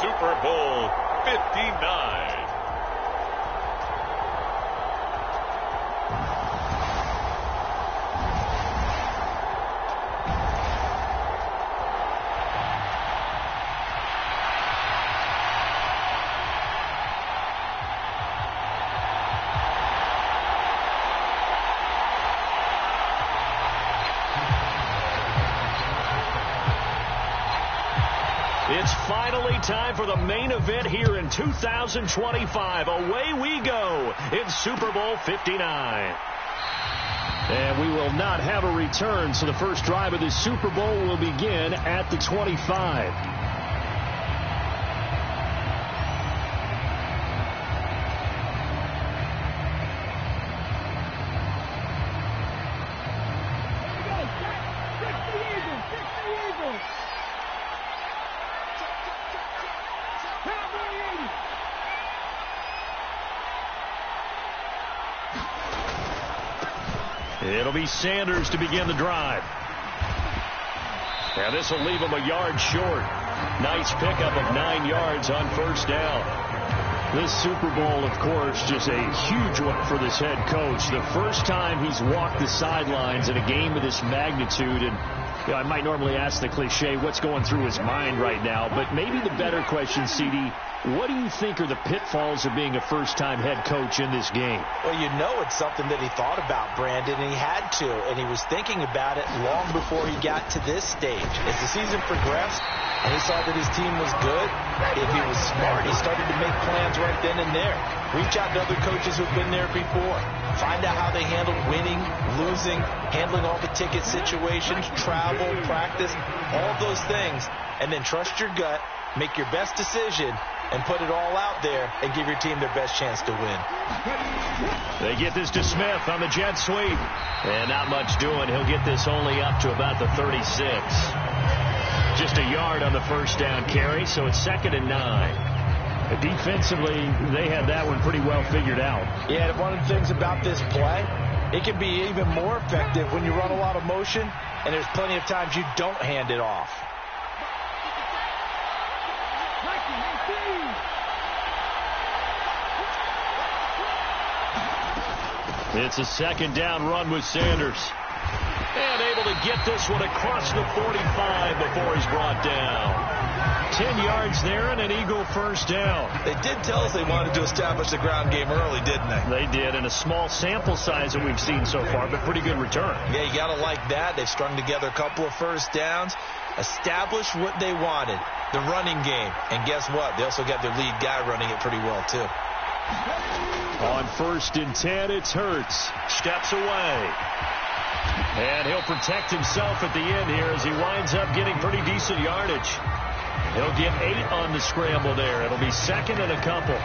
Super Bowl 59. It's finally time for the main event here in 2025. Away we go in Super Bowl 59. And we will not have a return, so the first drive of this Super Bowl will begin at the 25. It'll be Sanders to begin the drive. And this will leave him a yard short. Nice pickup of 9 yards on first down. This Super Bowl, of course, just a huge one for this head coach. The first time he's walked the sidelines in a game of this magnitude. And you know, I might normally ask the cliche, what's going through his mind right now? But maybe the better question, CD, what do you think are the pitfalls of being a first-time head coach in this game? Well, you know it's something that he thought about, Brandon, and he had to. And he was thinking about it long before he got to this stage. As the season progressed and he saw that his team was good, if he was smart, he started to make plans right then and there. Reach out to other coaches who've been there before. Find out how they handled winning, losing, handling all the ticket situations, travel, practice, all of those things. And then trust your gut, make your best decision, and put it all out there and give your team their best chance to win. They get this to Smith on the jet sweep. And not much doing. He'll get this only up to about the 36. Just a yard on the first down carry, so it's 2nd and 9. Defensively, they had that one pretty well figured out. Yeah, one of the things about this play, it can be even more effective when you run a lot of motion, and there's plenty of times you don't hand it off. It's a 2nd down run with Sanders. And able to get this one across the 45 before he's brought down. 10 yards there and an Eagle first down. They did tell us they wanted to establish the ground game early, didn't they? They did, and a small sample size that we've seen so far, but pretty good return. Yeah, you got to like that. They've strung together a couple of first downs, established what they wanted, the running game. And guess what? They also got their lead guy running it pretty well, too. On 1st and 10, it's Hurts. Steps away. And he'll protect himself at the end here as he winds up getting pretty decent yardage. He'll get 8 on the scramble there. It'll be 2nd and a couple.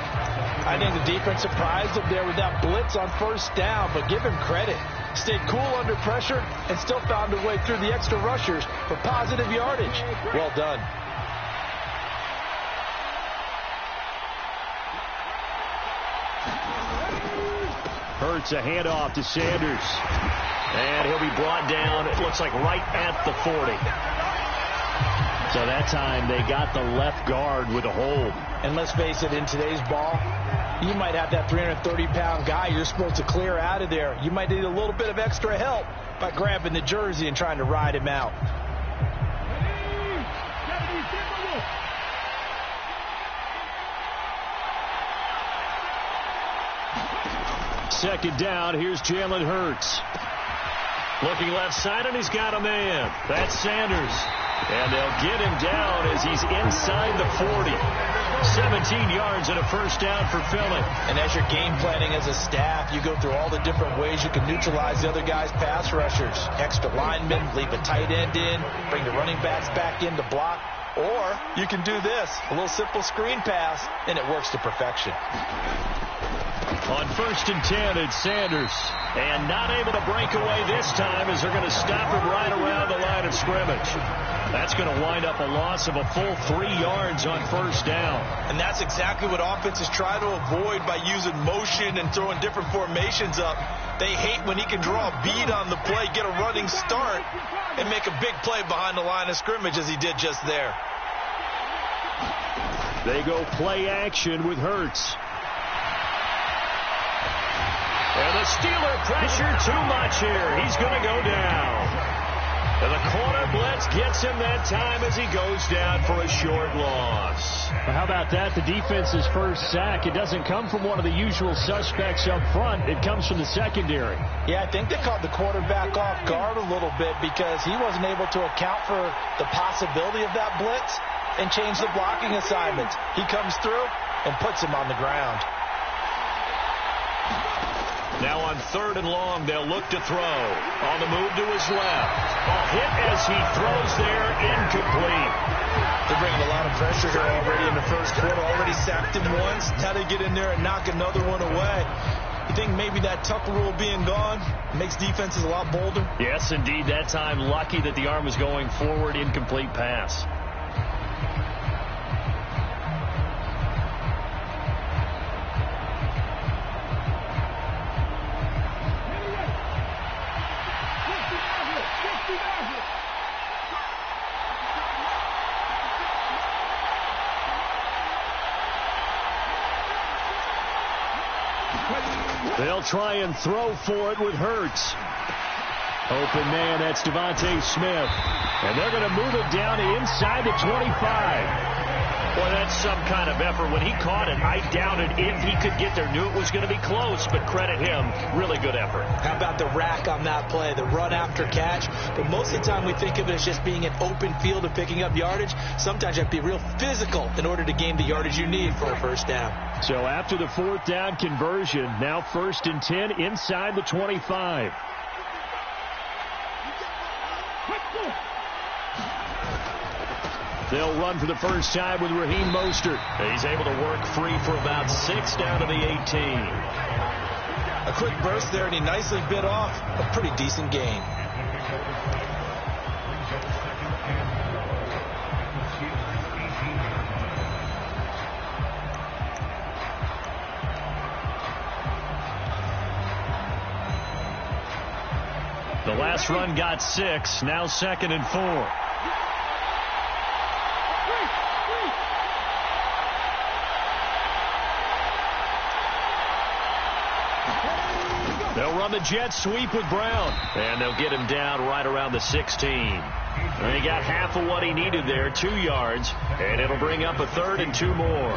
I think the defense surprised him there with that blitz on first down, but give him credit. Stayed cool under pressure and still found a way through the extra rushers for positive yardage. Well done. Hurts a handoff to Sanders. And he'll be brought down, it looks like right at the 40. So that time they got the left guard with a hold. And let's face it, in today's ball, you might have that 330-pound guy you're supposed to clear out of there. You might need a little bit of extra help by grabbing the jersey and trying to ride him out. Second down, here's Jalen Hurts. Looking left side, and he's got a man. That's Sanders. And they'll get him down as he's inside the 40. 17 yards and a first down for Philly. And as you're game planning as a staff, you go through all the different ways you can neutralize the other guy's pass rushers. Extra linemen, leave a tight end in, bring the running backs back in to block. Or you can do this, a little simple screen pass, and it works to perfection. On 1st and 10, it's Sanders. And not able to break away this time as they're going to stop him right around the line of scrimmage. That's going to wind up a loss of a full 3 yards on first down. And that's exactly what offenses try to avoid by using motion and throwing different formations up. They hate when he can draw a bead on the play, get a running start, and make a big play behind the line of scrimmage as he did just there. They go play action with Hurts. And the Steeler pressure too much here. He's going to go down. And the corner blitz gets him that time as he goes down for a short loss. Well, how about that? The defense's first sack. It doesn't come from one of the usual suspects up front. It comes from the secondary. Yeah, I think they caught the quarterback off guard a little bit because he wasn't able to account for the possibility of that blitz and change the blocking assignments. He comes through and puts him on the ground. Now on 3rd and long, they'll look to throw. On the move to his left. A hit as he throws there, incomplete. They're bringing a lot of pressure here already in the first quarter. Already sacked him once. Now they get in there and knock another one away. You think maybe that Tucker rule being gone makes defenses a lot bolder? Yes, indeed. That time, lucky that the arm was going forward, incomplete pass. They'll try and throw for it with Hurts. Open man, that's Devontae Smith. And they're going to move it down to inside the 25. Boy, that's some kind of effort. When he caught it, I doubted if he could get there. Knew it was going to be close, but credit him. Really good effort. How about the rack on that play, the run after catch? But most of the time we think of it as just being an open field and picking up yardage. Sometimes you have to be real physical in order to gain the yardage you need for a first down. So after the 4th down conversion, now 1st and 10 inside the 25. They'll run for the first time with Raheem Mostert. He's able to work free for about 6 down to the 18. A quick burst there, and he nicely bit off a pretty decent gain. The last run got 6, now 2nd and 4. They'll run the jet sweep with Brown. And they'll get him down right around the 16. And he got half of what he needed there, 2 yards. And it'll bring up a 3rd and 2 more.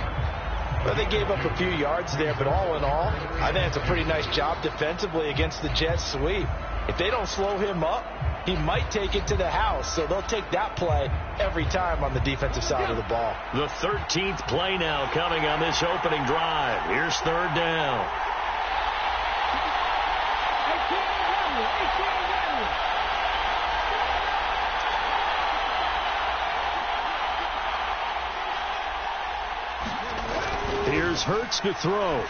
Well, they gave up a few yards there, but all in all, I think it's a pretty nice job defensively against the jet sweep. If they don't slow him up, he might take it to the house. So they'll take that play every time on the defensive side of the ball. The 13th play now coming on this opening drive. Here's 3rd down. Here's Hurts to throw.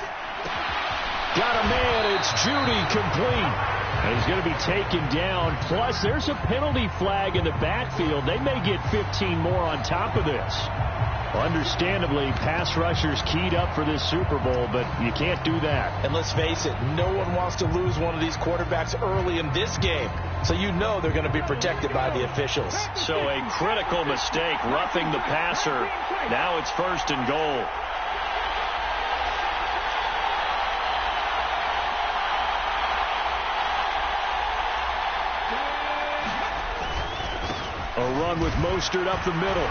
Got a man. It's Judy, complete. And he's going to be taken down. Plus, there's a penalty flag in the backfield. They may get 15 more on top of this. Understandably, pass rushers keyed up for this Super Bowl, but you can't do that. And let's face it, no one wants to lose one of these quarterbacks early in this game. So you know they're going to be protected by the officials. So a critical mistake, roughing the passer. Now it's 1st and goal. A run with Mostert up the middle.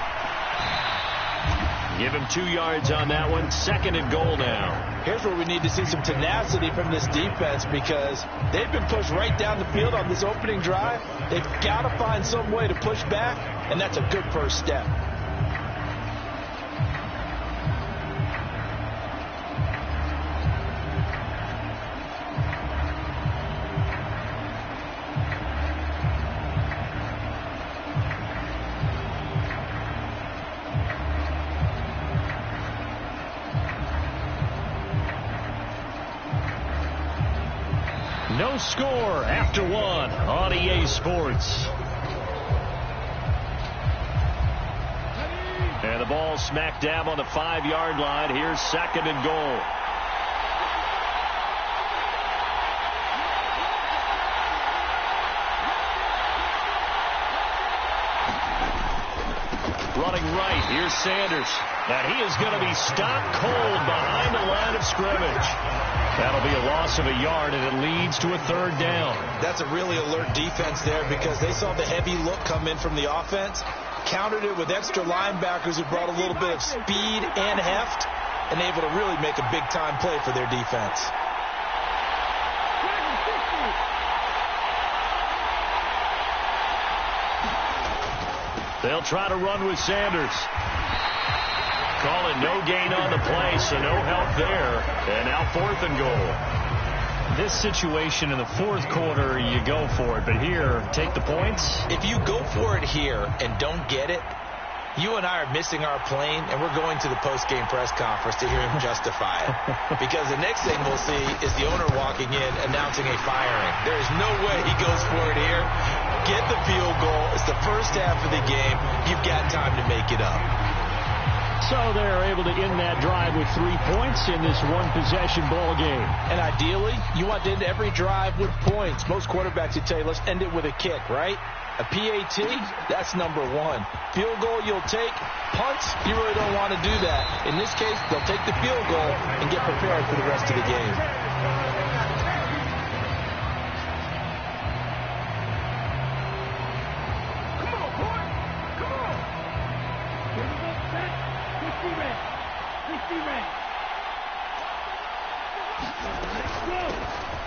Give him 2 yards on that one. 2nd and goal now. Here's where we need to see some tenacity from this defense because they've been pushed right down the field on this opening drive. They've got to find some way to push back, and that's a good first step. No score after 1 on EA Sports. And the ball smack dab on the 5-yard line. Here's 2nd and goal. Running right, here's Sanders. And he is going to be stopped cold behind the line of scrimmage. That'll be a loss of a yard, and it leads to a third down. That's a really alert defense there because they saw the heavy look come in from the offense, countered it with extra linebackers who brought a little bit of speed and heft, and able to really make a big-time play for their defense. They'll try to run with Sanders. Call it no gain on the play, so no help there. And now 4th and goal. This situation in the fourth quarter, you go for it. But here, take the points. If you go for it here and don't get it, you and I are missing our plane, and we're going to the post-game press conference to hear him justify it. Because the next thing we'll see is the owner walking in announcing a firing. There is no way he goes for it here. Get the field goal. It's the first half of the game. You've got time to make it up. So they're able to end that drive with 3 points in this one-possession ball game. And ideally, you want to end every drive with points. Most quarterbacks would tell you, let's end it with a kick, right? A PAT, that's number one. Field goal you'll take. Punts, you really don't want to do that. In this case, they'll take the field goal and get prepared for the rest of the game.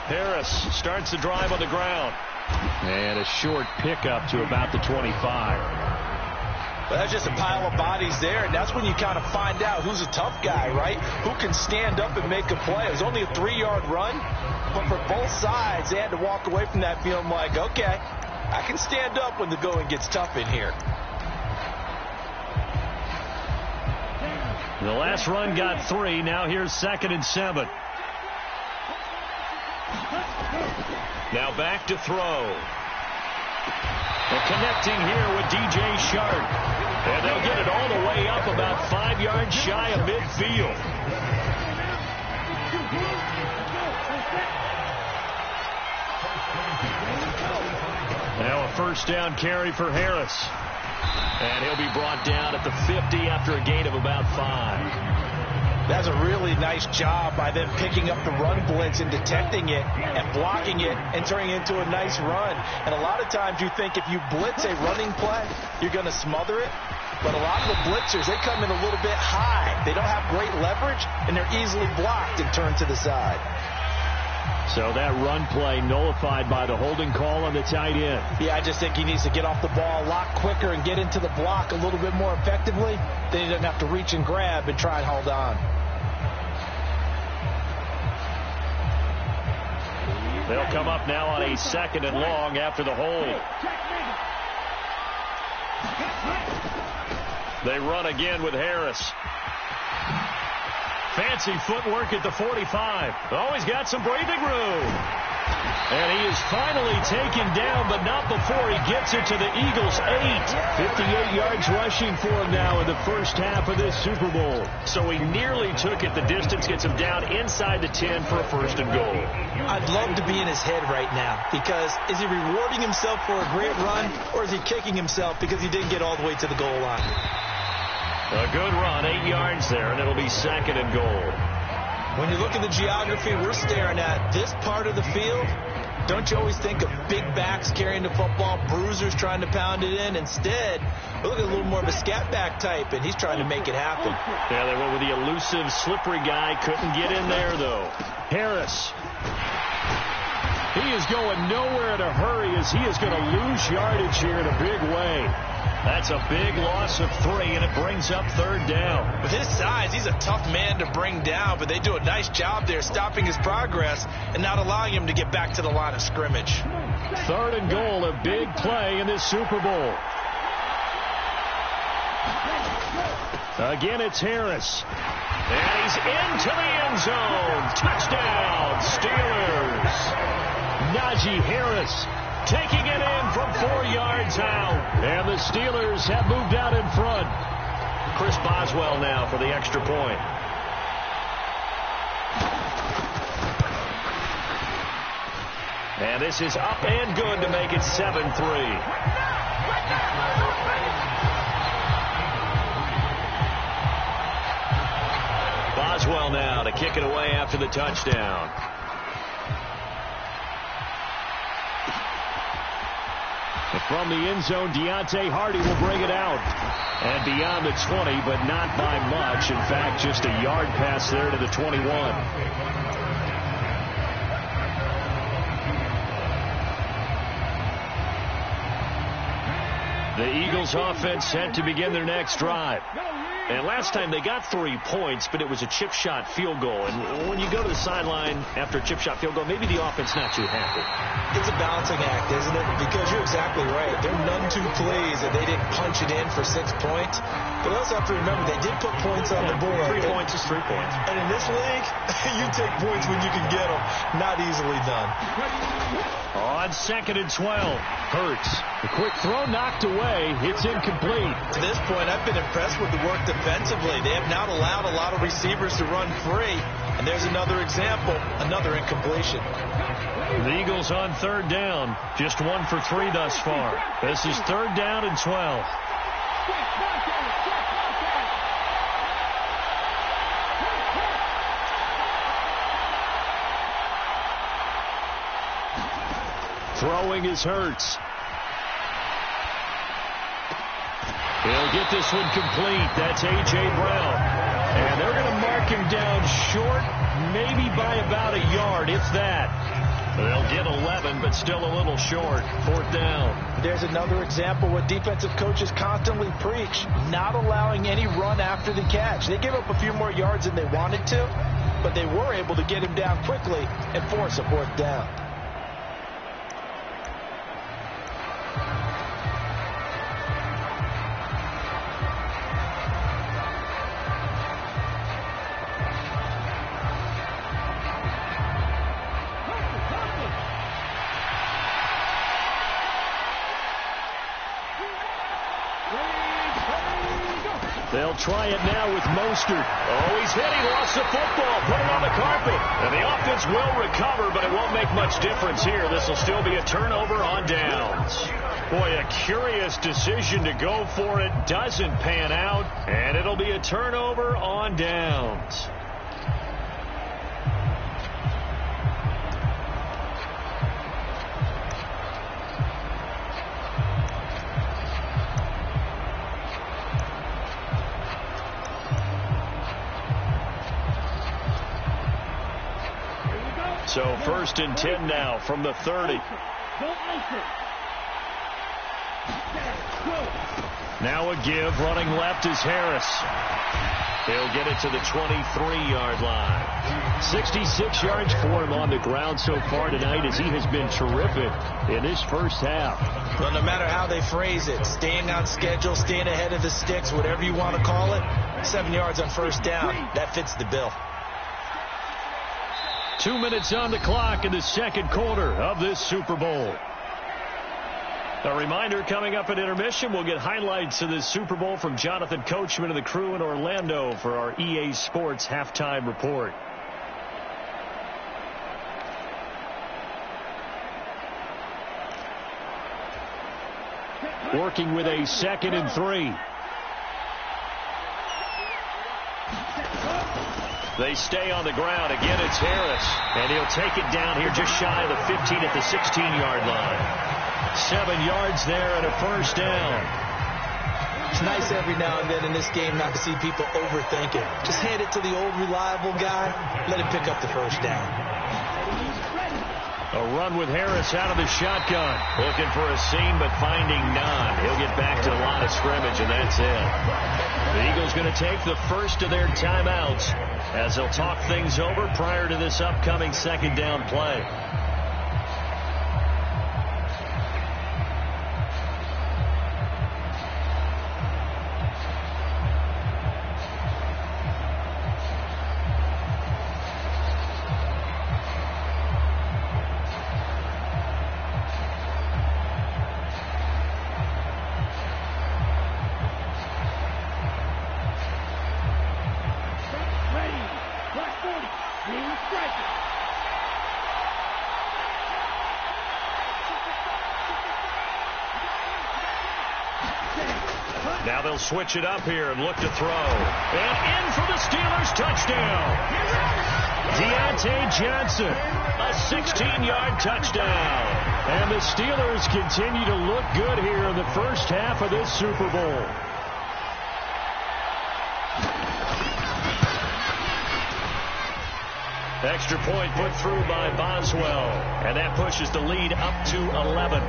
Harris starts the drive on the ground. And a short pickup to about the 25. But that's just a pile of bodies there, and that's when you kind of find out who's a tough guy, right? Who can stand up and make a play. It was only a 3-yard run, but for both sides, they had to walk away from that feeling like, okay, I can stand up when the going gets tough in here. The last run got 3. Now here's 2nd and 7. Now back to throw. And connecting here with DJ Sharp. And they'll get it all the way up about 5 yards shy of midfield. Now a first down carry for Harris. And he'll be brought down at the 50 after a gain of about 5. That's a really nice job by them picking up the run blitz and detecting it and blocking it and turning it into a nice run. And a lot of times you think if you blitz a running play, you're going to smother it. But a lot of the blitzers, they come in a little bit high. They don't have great leverage, and they're easily blocked and turned to the side. So that run play nullified by the holding call on the tight end. Yeah, I just think he needs to get off the ball a lot quicker and get into the block a little bit more effectively. Then he doesn't have to reach and grab and try and hold on. They'll come up now on a 2nd and long after the hold. They run again with Harris. Fancy footwork at the 45. Oh, he's got some breathing room. And he is finally taken down, but not before he gets it to the Eagles' 8. 58 yards rushing for him now in the first half of this Super Bowl. So he nearly took it the distance, gets him down inside the 10 for a 1st and goal. I'd love to be in his head right now because is he rewarding himself for a great run or is he kicking himself because he didn't get all the way to the goal line? A good run, 8 yards there, and it'll be 2nd and goal. When you look at the geography we're staring at, this part of the field, don't you always think of big backs carrying the football, bruisers trying to pound it in? Instead, we look at a little more of a scat back type, and he's trying to make it happen. Yeah, they went with the elusive, slippery guy. Couldn't get in there, though. Harris. He is going nowhere in a hurry as he is going to lose yardage here in a big way. That's a big loss of 3, and it brings up 3rd down. With his size, he's a tough man to bring down, but they do a nice job there stopping his progress and not allowing him to get back to the line of scrimmage. 3rd and goal, a big play in this Super Bowl. Again, it's Harris. And he's into the end zone. Touchdown, Steelers. Najee Harris taking it in from 4 yards out. And the Steelers have moved out in front. Chris Boswell now for the extra point. And this is up and good to make it 7-3. Boswell now to kick it away after the touchdown. From the end zone, Deontay Hardy will bring it out. And beyond the 20, but not by much. In fact, just a yard pass there to the 21. The Eagles offense set to begin their next drive. And last time they got 3 points, but it was a chip shot field goal. And when you go to the sideline after a chip shot field goal, maybe the offense not too happy. It's a balancing act, isn't it? Because you're exactly right. They're none too pleased that they didn't punch it in for 6 points. But also have to remember, they did put points on the board. 3 points is 3 points. And in this league, you take points when you can get them. Not easily done. On 2nd and 12, Hurts. The quick throw knocked away. It's incomplete. To this point, I've been impressed with the work defensively. They have not allowed a lot of receivers to run free. And there's another example, another incompletion. The Eagles on 3rd down. Just 1 for 3 thus far. This is 3rd down and 12. Throwing is Hurts. He'll get this one complete. That's A.J. Brown. And they're going to mark him down short, maybe by about a yard, if that. They'll get 11, but still a little short. 4th down. There's another example what defensive coaches constantly preach, not allowing any run after the catch. They gave up a few more yards than they wanted to, but they were able to get him down quickly and force a 4th down. They'll try it now with Mostert. Oh, he's hit. He lost the football. Put it on the carpet. And the offense will recover, but it won't make much difference here. This will still be a turnover on downs. Boy, a curious decision to go for it. Doesn't pan out. And it'll be a turnover on downs. So 1st and 10 now from the 30. Now a give. Running left is Harris. He'll get it to the 23-yard line. 66 yards for him on the ground so far tonight as he has been terrific in this first half. Well, no matter how they phrase it, staying on schedule, staying ahead of the sticks, whatever you want to call it, 7 yards on 1st down, that fits the bill. 2 minutes on the clock in the 2nd quarter of this Super Bowl. A reminder, coming up at intermission, we'll get highlights of this Super Bowl from Jonathan Coachman and the crew in Orlando for our EA Sports halftime report. Working with a 2nd and 3. They stay on the ground. Again, it's Harris. And he'll take it down here just shy of the 15 at the 16-yard line. 7 yards there and a 1st down. It's nice every now and then in this game not to see people overthink it. Just hand it to the old reliable guy. Let him pick up the 1st down. A run with Harris out of the shotgun. Looking for a seam, but finding none. He'll get back to the line of scrimmage, and that's it. The Eagles going to take the first of their timeouts as they'll talk things over prior to this upcoming 2nd down play. they'll switch it up here and look to throw. And in for the Steelers touchdown. Deontay Johnson, a 16-yard touchdown. And the Steelers continue to look good here in the first half of this Super Bowl. Extra point put through by Boswell. And that pushes the lead up to 11.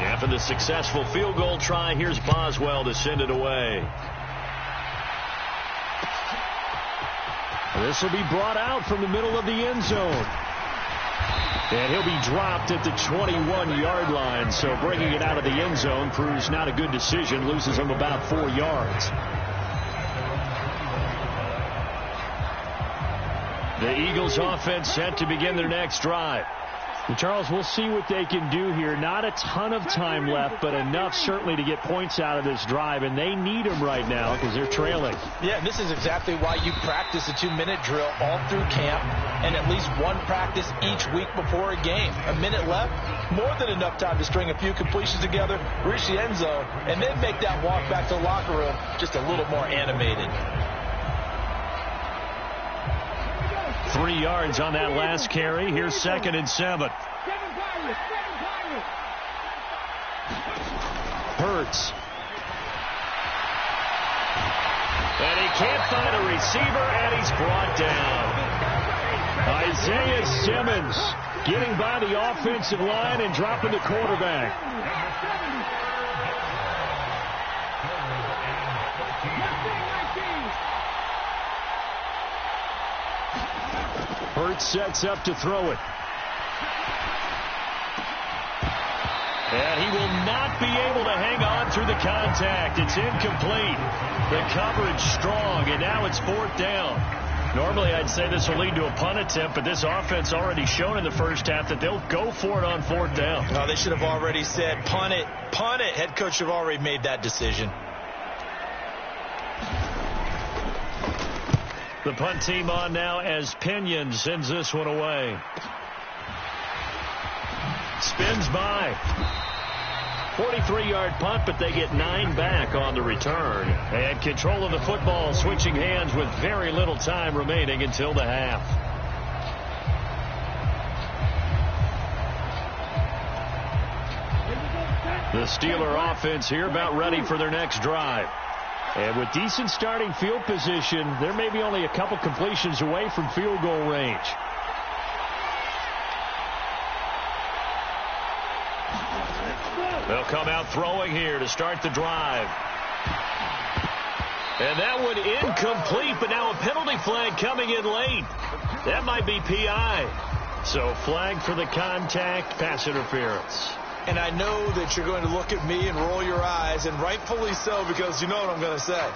After the successful field goal try, here's Boswell to send it away. This will be brought out from the middle of the end zone. And he'll be dropped at the 21-yard line. So bringing it out of the end zone proves not a good decision. Loses him about 4 yards. The Eagles offense set to begin their next drive. And Charles, we'll see what they can do here. Not a ton of time left, but enough certainly to get points out of this drive. And they need them right now because they're trailing. Yeah, and this is exactly why you practice a 2-minute drill all through camp and at least one practice each week before a game. A minute left, more than enough time to string a few completions together, reach the end zone, and then make that walk back to the locker room just a little more animated. 3 yards on that last carry. Here's 2nd and 7. Hurts. And he can't find a receiver, and he's brought down. Isaiah Simmons getting by the offensive line and dropping the quarterback. Hurts sets up to throw it. And he will not be able to hang on through the contact. It's incomplete. The coverage strong, and now it's 4th down. Normally I'd say this will lead to a punt attempt, but this offense already shown in the first half that they'll go for it on 4th down. No, they should have already said punt it, punt it. Head coach should have already made that decision. The punt team on now as Pinion sends this one away. Spins by. 43-yard punt, but they get 9 back on the return. And control of the football switching hands with very little time remaining until the half. The Steeler offense here about ready for their next drive. And with decent starting field position, they're maybe only a couple completions away from field goal range. They'll come out throwing here to start the drive. And that one incomplete, but now a penalty flag coming in late. That might be PI. So flag for the contact, pass interference. And I know that you're going to look at me and roll your eyes, and rightfully so, because you know what I'm going to say.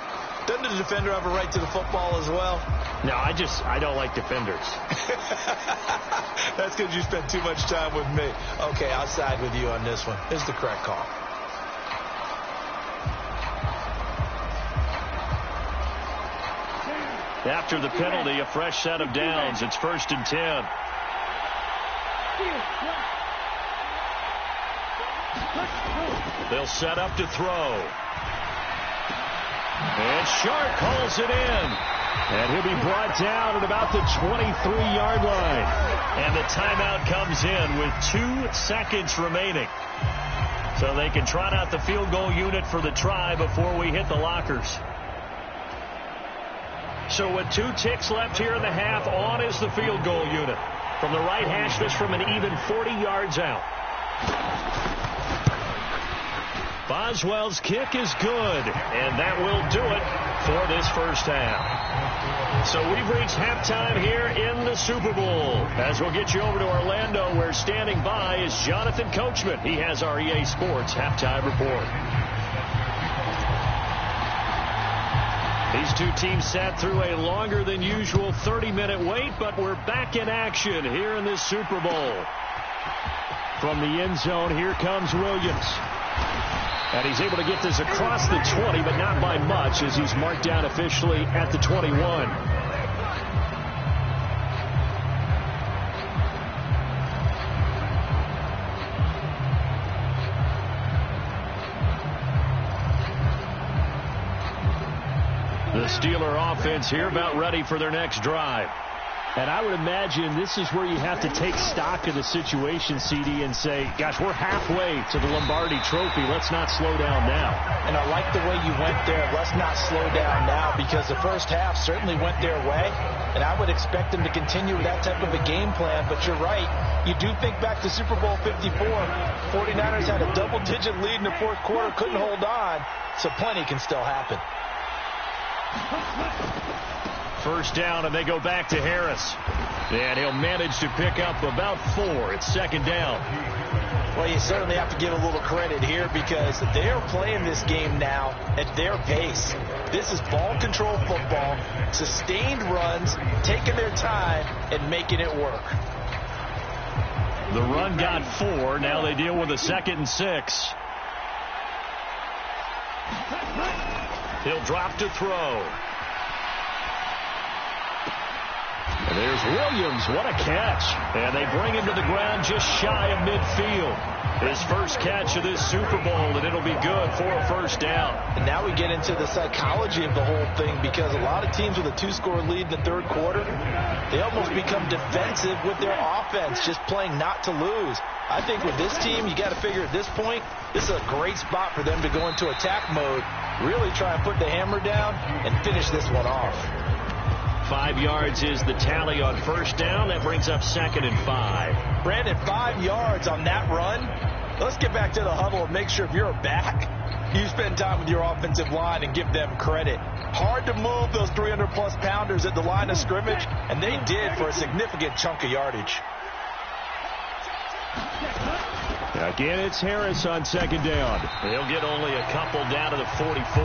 Doesn't the defender have a right to the football as well? No, I don't like defenders. That's because you spent too much time with me. Okay, I'll side with you on this one. This is the correct call. After the penalty, a fresh set of downs. It's 1st and 10. They'll set up to throw. And Sharp calls it in. And he'll be brought down at about the 23-yard line. And the timeout comes in with 2 seconds remaining. So they can trot out the field goal unit for the try before we hit the lockers. So with 2 ticks left here in the half, on is the field goal unit. From the right hash, this from an even 40 yards out. Boswell's kick is good, and that will do it for this first half. So we've reached halftime here in the Super Bowl. As we'll get you over to Orlando, where standing by is Jonathan Coachman. He has our EA Sports halftime report. These two teams sat through a longer than usual 30-minute wait, but we're back in action here in this Super Bowl. From the end zone, here comes Williams. And he's able to get this across the 20, but not by much, as he's marked down officially at the 21. The Steeler offense here about ready for their next drive. And I would imagine this is where you have to take stock of the situation, CD, and say, gosh, we're halfway to the Lombardi Trophy. Let's not slow down now. And I like the way you went there. Let's not slow down now, because the first half certainly went their way. And I would expect them to continue with that type of a game plan. But you're right. You do think back to Super Bowl 54. 49ers had a double-digit lead in the fourth quarter, couldn't hold on. So plenty can still happen. First down, and they go back to Harris. And he'll manage to pick up about 4. It's second down. Well, you certainly have to give a little credit here, because they're playing this game now at their pace. This is ball control football, sustained runs, taking their time, and making it work. The run got 4. Now they deal with a 2nd and 6. He'll drop to throw. And there's Williams. What a catch. And they bring him to the ground just shy of midfield. His first catch of this Super Bowl, and it'll be good for a first down. And now we get into the psychology of the whole thing, because a lot of teams with a 2-score lead in the third quarter, they almost become defensive with their offense, just playing not to lose. I think with this team, you got to figure at this point, this is a great spot for them to go into attack mode, really try and put the hammer down and finish this one off. 5 yards is the tally on first down. That brings up 2nd and 5. Brandon, 5 yards on that run. Let's get back to the huddle and make sure if you're back, you spend time with your offensive line and give them credit. Hard to move those 300-plus pounders at the line of scrimmage, and they did for a significant chunk of yardage. Again, it's Harris on second down. He'll get only a couple down to the 44.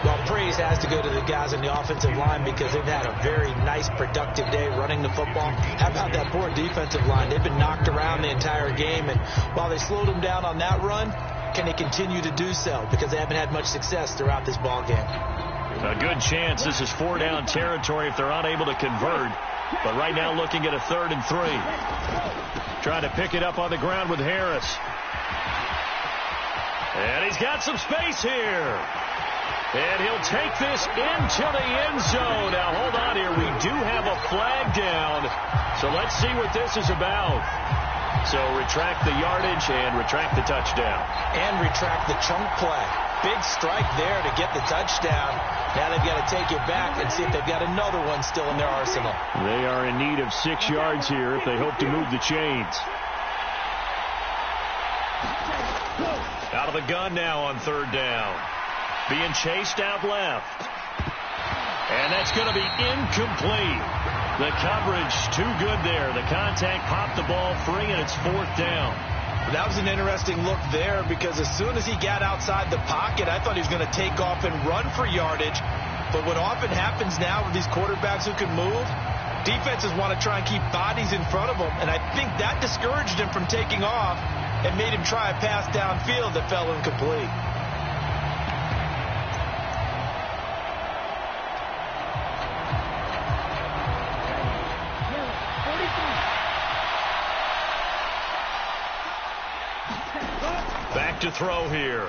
Well, praise has to go to the guys on the offensive line, because they've had a very nice, productive day running the football. How about that poor defensive line? They've been knocked around the entire game, and while they slowed them down on that run, can they continue to do so? Because they haven't had much success throughout this ball game. A good chance this is 4-down territory if they're unable to convert. But right now looking at a 3rd and 3. Trying to pick it up on the ground with Harris. And he's got some space here. And he'll take this into the end zone. Now, hold on here. We do have a flag down. So let's see what this is about. So retract the yardage and retract the touchdown. And retract the chunk play. Big strike there to get the touchdown. Now they've got to take it back and see if they've got another one still in their arsenal. They are in need of 6 yards here if they hope to move the chains. Out of the gun now on 3rd down. Being chased out left. And that's going to be incomplete. The coverage too good there. The contact popped the ball free, and it's 4th down. That was an interesting look there, because as soon as he got outside the pocket, I thought he was going to take off and run for yardage. But what often happens now with these quarterbacks who can move, defenses want to try and keep bodies in front of them. And I think that discouraged him from taking off and made him try a pass downfield that fell incomplete. Back to throw here.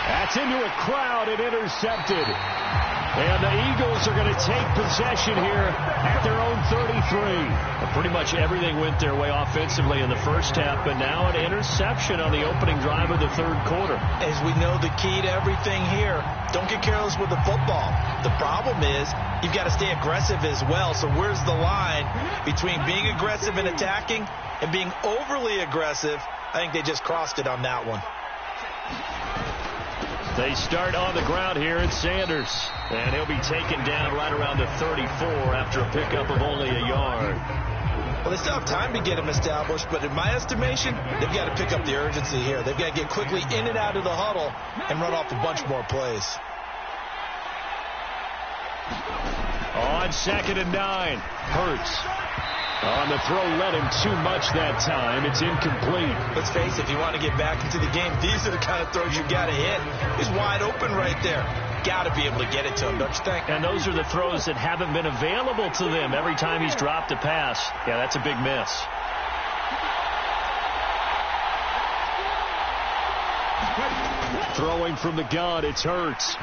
That's into a crowd and intercepted. And the Eagles are going to take possession here at their own 33. Well, pretty much everything went their way offensively in the first half, but now an interception on the opening drive of the third quarter. As we know, the key to everything here, don't get careless with the football. The problem is you've got to stay aggressive as well. So where's the line between being aggressive and attacking and being overly aggressive? I think they just crossed it on that one. They start on the ground here. It's Sanders. And he'll be taken down right around the 34 after a pickup of only a yard. Well, they still have time to get him established, but in my estimation, they've got to pick up the urgency here. They've got to get quickly in and out of the huddle and run off a bunch more plays. On 2nd and 9, Hurts. On the throw, led him too much that time. It's incomplete. Let's face it, if you want to get back into the game, these are the kind of throws you got to hit. He's wide open right there. Got to be able to get it to him, don't you think? And those are the throws that haven't been available to them every time he's dropped a pass. Yeah, that's a big miss. Throwing from the gun, it's Hurts.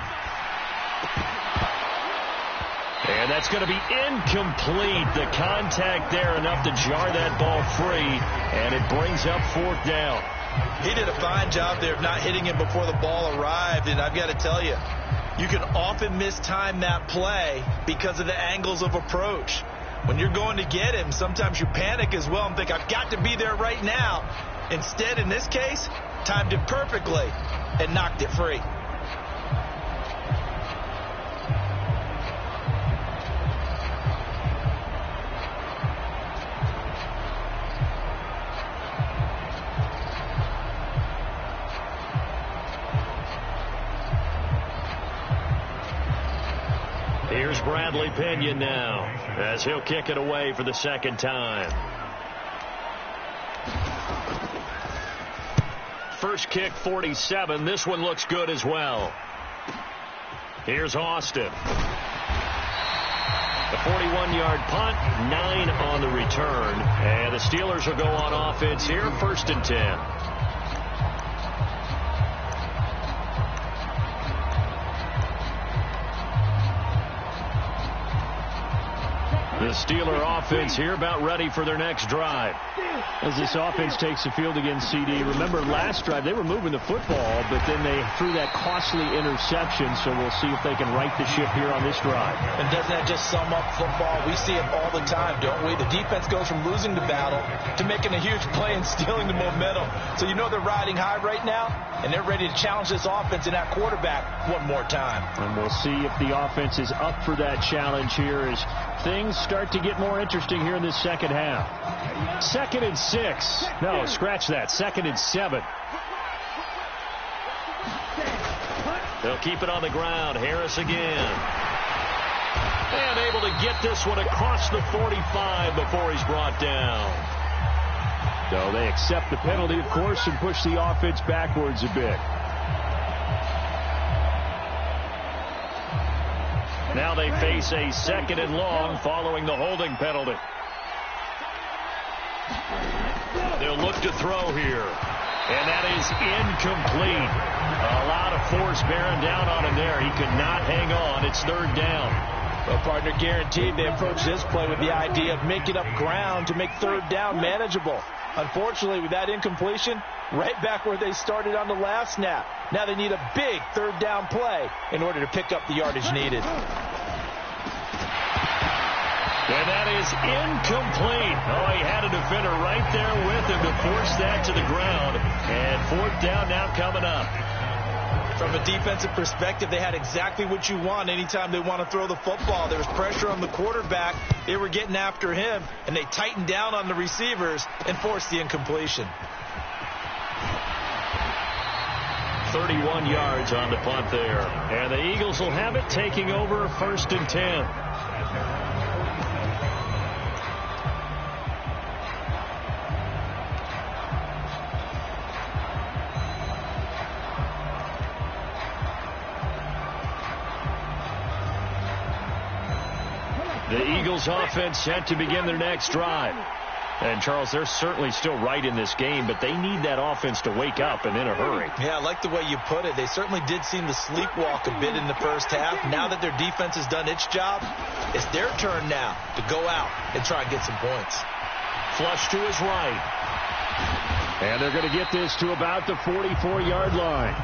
And that's going to be incomplete. The contact there enough to jar that ball free, and it brings up 4th down. He did a fine job there of not hitting him before the ball arrived, and I've got to tell you, you can often mistime that play because of the angles of approach. When you're going to get him, sometimes you panic as well and think, I've got to be there right now. Instead, in this case, timed it perfectly and knocked it free. Here's Bradley Pinion now as he'll kick it away for the 2nd time. First kick, 47. This one looks good as well. Here's Austin. The 41-yard punt, 9 on the return. And the Steelers will go on offense here, 1st and 10. The Steeler offense here about ready for their next drive. As this offense takes the field against CD, remember last drive they were moving the football, but then they threw that costly interception, so we'll see if they can right the ship here on this drive. And doesn't that just sum up football? We see it all the time, don't we? The defense goes from losing the battle to making a huge play and stealing the momentum. So you know they're riding high right now, and they're ready to challenge this offense and that quarterback one more time. And we'll see if the offense is up for that challenge here as things start to get more interesting here in this 2nd half. 2nd and 6. No, scratch that. 2nd and 7. They'll keep it on the ground. Harris again. And able to get this one across the 45 before he's brought down. So they accept the penalty, of course, and push the offense backwards a bit. Now they face a 2nd and long following the holding penalty. They'll look to throw here. And that is incomplete. A lot of force bearing down on him there. He could not hang on. It's 3rd down. Well, partner, guaranteed they approach this play with the idea of making up ground to make 3rd down manageable. Unfortunately, with that incompletion, right back where they started on the last snap. Now they need a big 3rd down play in order to pick up the yardage needed. And that is incomplete. Oh, he had a defender right there with him to force that to the ground. And 4th down now coming up. From a defensive perspective, they had exactly what you want anytime they want to throw the football. There was pressure on the quarterback. They were getting after him, and they tightened down on the receivers and forced the incompletion. 31 yards on the punt there. And the Eagles will have it, taking over 1st and 10. The Eagles offense set to begin their next drive. And, Charles, they're certainly still right in this game, but they need that offense to wake up and in a hurry. Yeah, I like the way you put it. They certainly did seem to sleepwalk a bit in the 1st half. Now that their defense has done its job, it's their turn now to go out and try and get some points. Flush to his right. And they're going to get this to about the 44-yard line.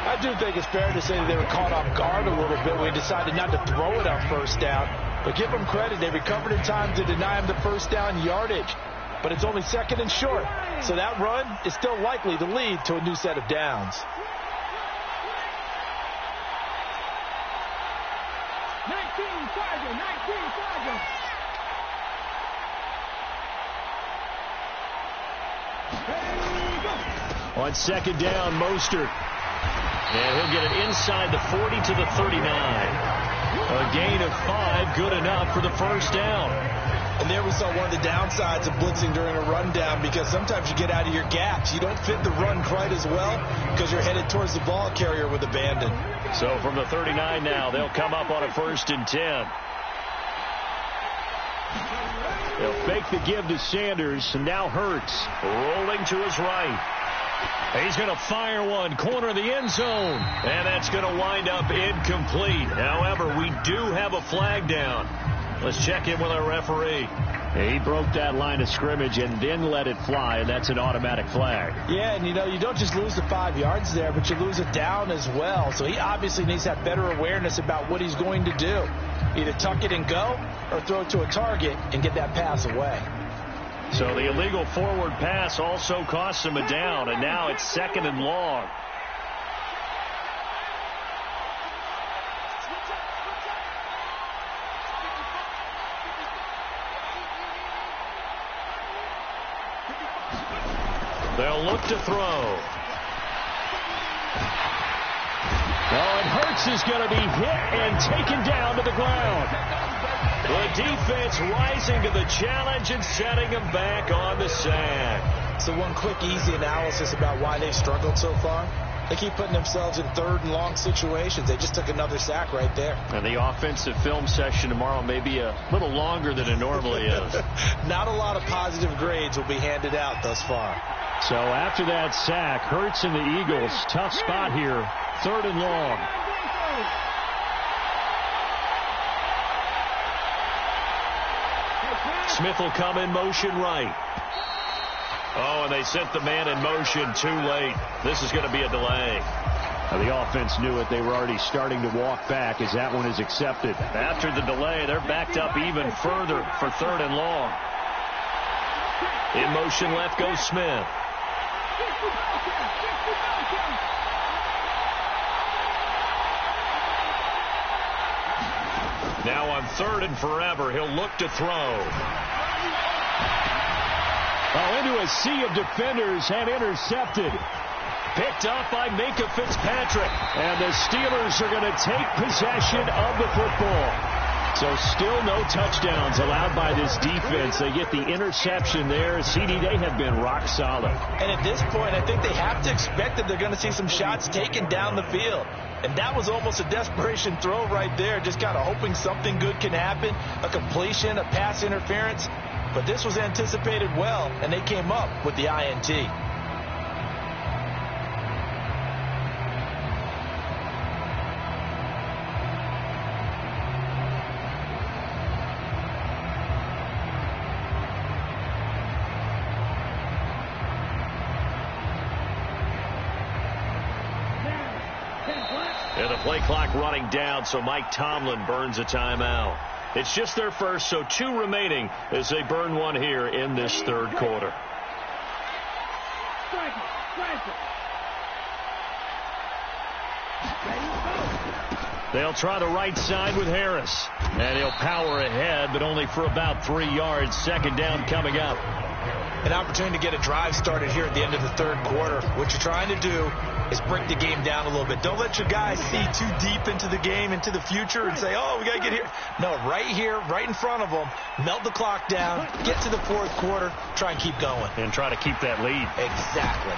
I do think it's fair to say that they were caught off guard a little bit when they decided not to throw it on 1st down. But give them credit. They recovered in time to deny him the 1st down yardage. But it's only 2nd and short. So that run is still likely to lead to a new set of downs. 19 Sergeant. On 2nd down, Mostert. And he'll get it inside the 40 to the 39. A gain of 5, good enough for the 1st down. And there we saw one of the downsides of blitzing during a rundown, because sometimes you get out of your gaps. You don't fit the run quite as well because you're headed towards the ball carrier with abandon. So from the 39 now, they'll come up on a 1st and 10. They'll fake the give to Sanders, and now Hurts. Rolling to his right. He's going to fire one, corner of the end zone. And that's going to wind up incomplete. However, we do have a flag down. Let's check in with our referee. He broke that line of scrimmage and then let it fly, and that's an automatic flag. Yeah, and you don't just lose the 5 yards there, but you lose it down as well. So he obviously needs to have better awareness about what he's going to do. Either tuck it and go or throw it to a target and get that pass away. So the illegal forward pass also costs him a down, and now it's 2nd and long. They'll look to throw. Oh, and Hurts is going to be hit and taken down to the ground. The defense rising to the challenge and setting him back on the sack. So one quick, easy analysis about why they've struggled so far. They keep putting themselves in 3rd and long situations. They just took another sack right there. And the offensive film session tomorrow may be a little longer than it normally is. Not a lot of positive grades will be handed out thus far. So after that sack, Hurts and the Eagles, tough spot here, 3rd and long. Smith will come in motion right. Oh, and they sent the man in motion too late. This is going to be a delay. Now, the offense knew it. They were already starting to walk back as that one is accepted. After the delay, they're backed up even further for 3rd and long. In motion left goes Smith. Now on 3rd and forever, he'll look to throw. Oh, into a sea of defenders and intercepted. Picked up by Minka Fitzpatrick. And the Steelers are going to take possession of the football. So still no touchdowns allowed by this defense. They get the interception there. CD, they have been rock solid. And at this point, I think they have to expect that they're going to see some shots taken down the field. And that was almost a desperation throw right there, just kind of hoping something good can happen, a completion, a pass interference. But this was anticipated well, and they came up with the INT. And the play clock running down, so Mike Tomlin burns a timeout. It's just their first, so 2 remaining as they burn one here in this 3rd quarter. They'll try the right side with Harris. And he'll power ahead, but only for about 3 yards. 2nd down coming up. An opportunity to get a drive started here at the end of the 3rd quarter. What you're trying to do is break the game down a little bit. Don't let your guys see too deep into the game, into the future, and say, oh, we got to get here. No, right here, right in front of them, melt the clock down, get to the 4th quarter, try and keep going. And try to keep that lead. Exactly.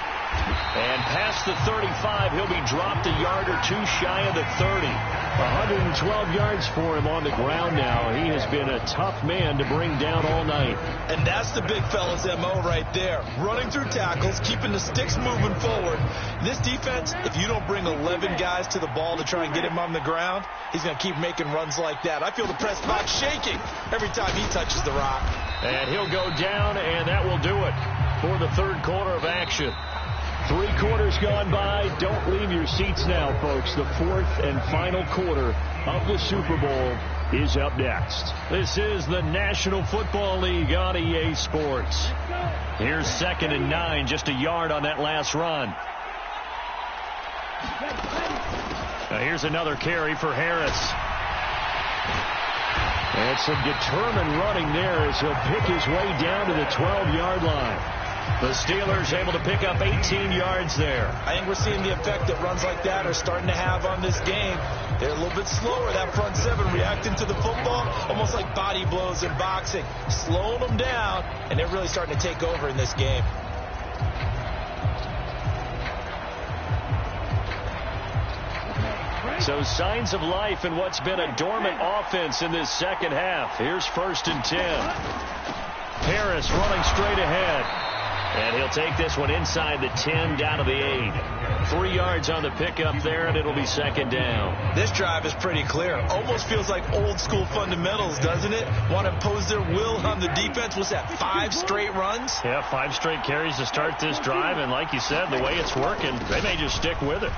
And past the 35, he'll be dropped a yard or 2 shy of the 30. 112 yards for him on the ground now. He has been a tough man to bring down all night. And that's the big fella's MO right there. Running through tackles, keeping the sticks moving forward. This defense, if you don't bring 11 guys to the ball to try and get him on the ground, he's going to keep making runs like that. I feel the press box shaking every time he touches the rock. And he'll go down, and that will do it for the 3rd quarter of action. 3 quarters gone by. Don't leave your seats now, folks. The 4th and final quarter of the Super Bowl is up next. This is the National Football League on EA Sports. Here's 2nd and 9, just a yard on that last run. Now here's another carry for Harris. And some determined running there as he'll pick his way down to the 12-yard line. The Steelers able to pick up 18 yards there. I think we're seeing the effect that runs like that are starting to have on this game. They're a little bit slower, that front 7, reacting to the football, almost like body blows in boxing, slowing them down, and they're really starting to take over in this game. So signs of life in what's been a dormant offense in this 2nd half. Here's 1st and 10. Harris running straight ahead. And he'll take this one inside the 10, down to the 8. 3 yards on the pickup there, and it'll be second down. This drive is pretty clear. Almost feels like old school fundamentals, doesn't it? Want to impose their will on the defense. What's that, 5 straight runs? Yeah, 5 straight carries to start this drive, and like you said, the way it's working, they may just stick with it.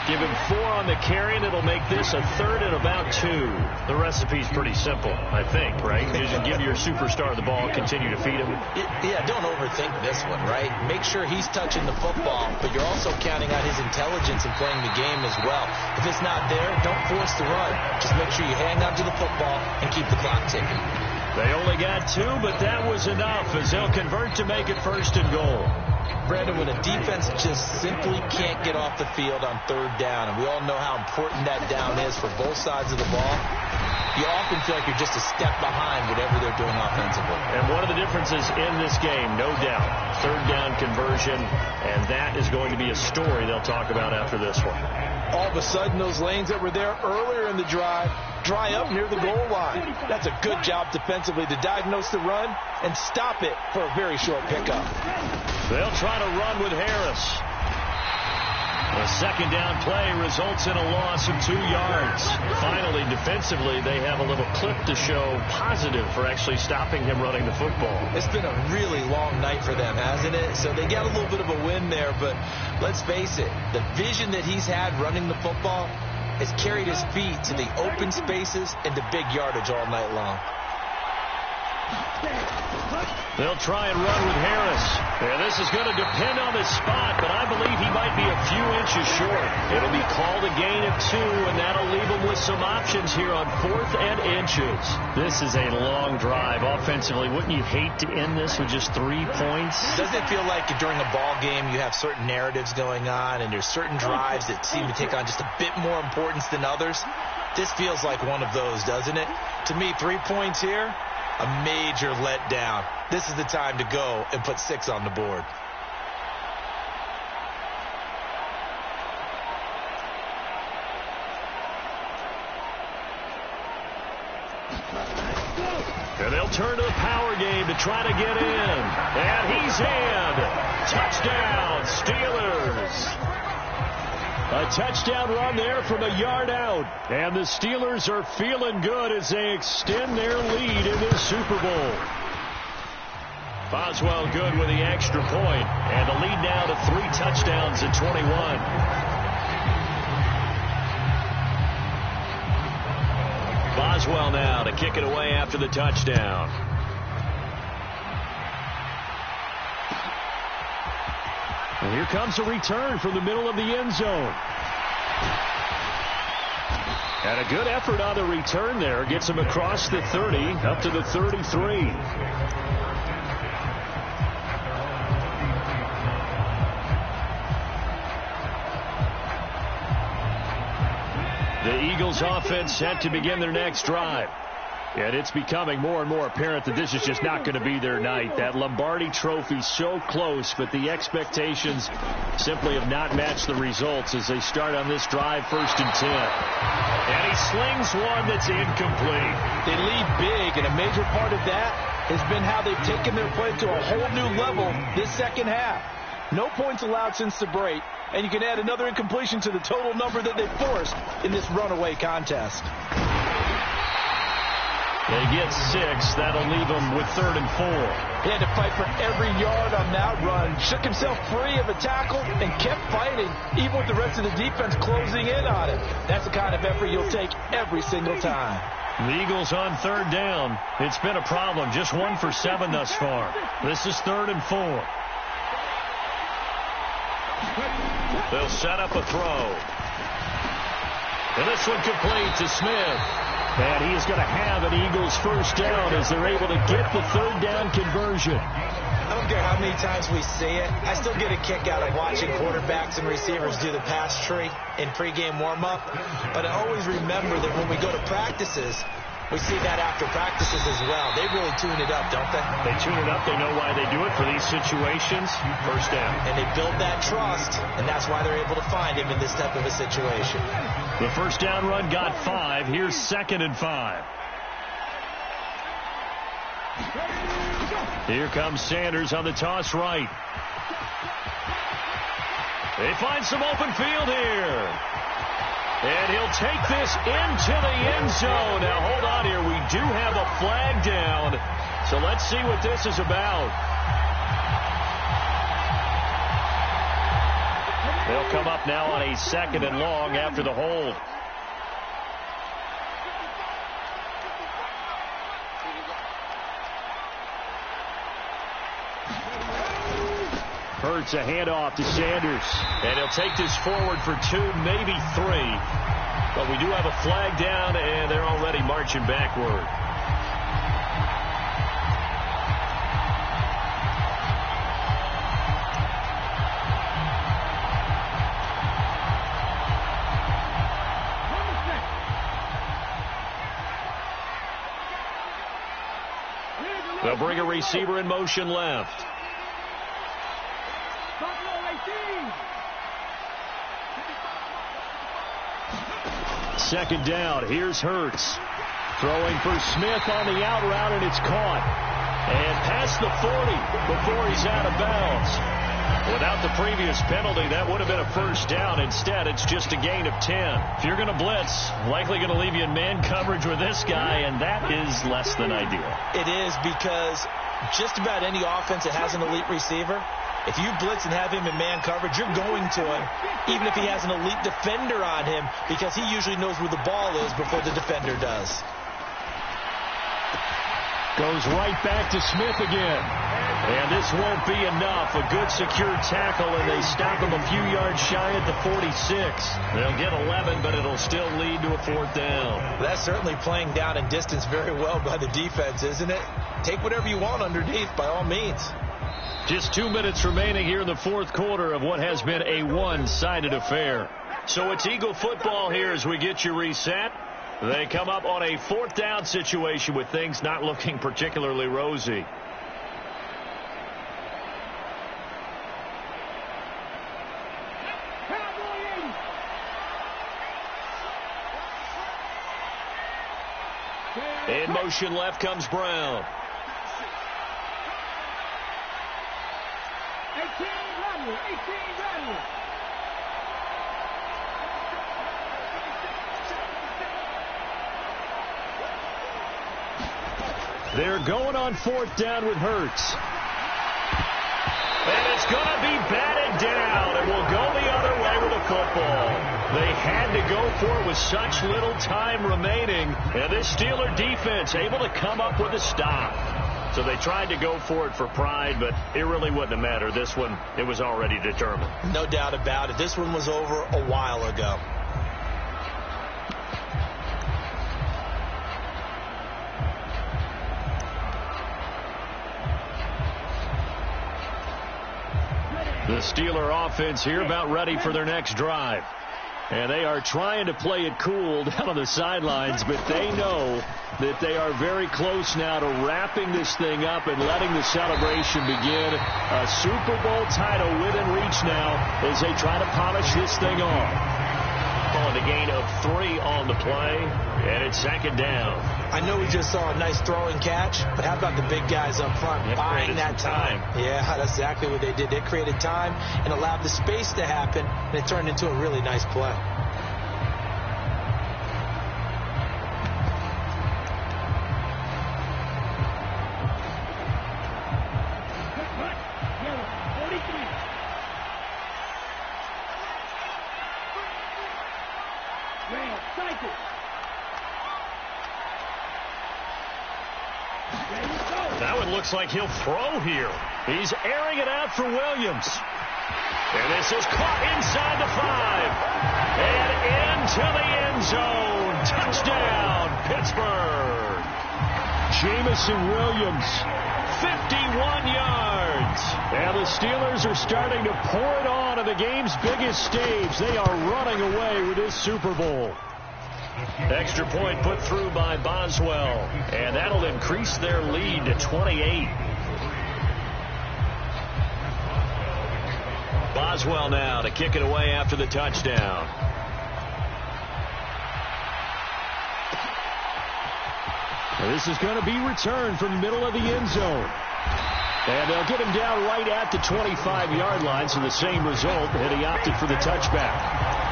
Give him 4 on the carry, and it'll make this a 3rd and about 2. The recipe's pretty simple, I think, right? You just give your superstar the ball, continue to feed him. Yeah, don't overthink this one, right? Make sure he's touching the football, but you're also counting on his intelligence in playing the game as well. If it's not there, don't force the run. Just make sure you hang on to the football and keep the clock ticking. They only got 2, but that was enough as they'll convert to make it 1st and goal. Brandon, when a defense just simply can't get off the field on 3rd down, and we all know how important that down is for both sides of the ball, you often feel like you're just a step behind whatever they're doing offensively. And one of the differences in this game, no doubt, 3rd down conversion, and that is going to be a story they'll talk about after this one. All of a sudden, those lanes that were there earlier in the drive dry up near the goal line. That's a good job defensively to diagnose the run and stop it for a very short pickup. They'll try to run with Harris. The second down play results in a loss of 2 yards. Finally, defensively, they have a little clip to show positive for actually stopping him running the football. It's been a really long night for them, hasn't it? So they got a little bit of a win there, but let's face it, the vision that he's had running the football has carried his feet to the open spaces and to big yardage all night long. They'll try and run with Harris. Yeah, this is going to depend on the spot, but I believe he might be a few inches short. It'll be called a gain of 2, and that'll leave him with some options here on 4th and inches. This is a long drive offensively. Wouldn't you hate to end this with just 3 points? Doesn't it feel like during a ball game you have certain narratives going on, and there's certain drives that seem to take on just a bit more importance than others? This feels like one of those, doesn't it? To me, 3 points here, a major letdown. This is the time to go and put 6 on the board. And they'll turn to the power game to try to get in. And he's in. Touchdown, Steelers. A touchdown run there from a yard out. And the Steelers are feeling good as they extend their lead in this Super Bowl. Boswell good with the extra point. And the lead now to 3 touchdowns at 21. Boswell now to kick it away after the touchdown. And here comes a return from the middle of the end zone. And a good effort on the return there. Gets him across the 30, up to the 33. The Eagles offense set to begin their next drive. And it's becoming more and more apparent that this is just not going to be their night. That Lombardi Trophy so close, but the expectations simply have not matched the results as they start on this drive, 1st and 10. And he slings one that's incomplete. They lead big, and a major part of that has been how they've taken their play to a whole new level this second half. No points allowed since the break, and you can add another incompletion to the total number that they forced in this runaway contest. They get 6. That'll leave them with 3rd and 4. He had to fight for every yard on that run. Shook himself free of a tackle and kept fighting, even with the rest of the defense closing in on him. That's the kind of effort you'll take every single time. The Eagles on 3rd down. It's been a problem. Just 1 for 7 thus far. This is 3rd and 4. They'll set up a throw. And this one complete to Smith. And he is going to have an Eagles first down as they're able to get the 3rd down conversion. I don't care how many times we see it. I still get a kick out of watching quarterbacks and receivers do the pass tree in pregame warm-up. But I always remember that when we go to practices, we see that after practices as well. They really tune it up, don't they? They tune it up. They know why they do it for these situations. First down. And they build that trust, and that's why they're able to find him in this type of a situation. The first down run got 5. Here's 2nd and 5. Here comes Sanders on the toss right. They find some open field here. And he'll take this into the end zone. Now, hold on here. We do have a flag down. So let's see what this is about. They'll come up now on a 2nd and long after the hold. Hurts a handoff to Sanders. And he'll take this forward for 2, maybe 3. But we do have a flag down, and they're already marching backward. They'll bring a receiver in motion left. 2nd down. Here's Hurts. Throwing for Smith on the out route, and it's caught. And past the 40 before he's out of bounds. Without the previous penalty, that would have been a 1st down. Instead, it's just a gain of 10. If you're going to blitz, likely going to leave you in man coverage with this guy, and that is less than ideal. It is, because just about any offense that has an elite receiver, if you blitz and have him in man coverage, you're going to him, even if he has an elite defender on him, because he usually knows where the ball is before the defender does. Goes right back to Smith again. And this won't be enough. A good secure tackle, and they stop him a few yards shy at the 46. They'll get 11, but it'll still lead to a 4th down. That's certainly playing down and distance very well by the defense, isn't it? Take whatever you want underneath, by all means. Just 2 minutes remaining here in the 4th quarter of what has been a one-sided affair. So it's Eagle football here as we get you reset. They come up on a 4th down situation with things not looking particularly rosy. In motion left comes Brown. 18 Rodney. They're going on 4th down with Hurts. And it's going to be batted down, and we'll go the other way with the football. They had to go for it with such little time remaining, and this Steeler defense able to come up with a stop. So they tried to go for it for pride, but it really wouldn't have mattered. This one, it was already determined. No doubt about it. This one was over a while ago. The Steeler offense here about ready for their next drive. And they are trying to play it cool down on the sidelines, but they know that they are very close now to wrapping this thing up and letting the celebration begin. A Super Bowl title within reach now as they try to polish this thing off. Calling a gain of 3 on the play, and it's 2nd down. I know we just saw a nice throw and catch, but how about the big guys up front buying that time? Yeah, that's exactly what they did. They created time and allowed the space to happen, and it turned into a really nice play. Now it looks like he'll throw here. He's airing it out for Williams. And this is caught inside the 5. And into the end zone. Touchdown, Pittsburgh. Jamison Williams, 51 yards. And the Steelers are starting to pour it on the game's biggest stage. They are running away with this Super Bowl. Extra point put through by Boswell, and that'll increase their lead to 28. Boswell now to kick it away after the touchdown. This is going to be returned from the middle of the end zone. And they'll get him down right at the 25-yard line, so the same result, and he opted for the touchback.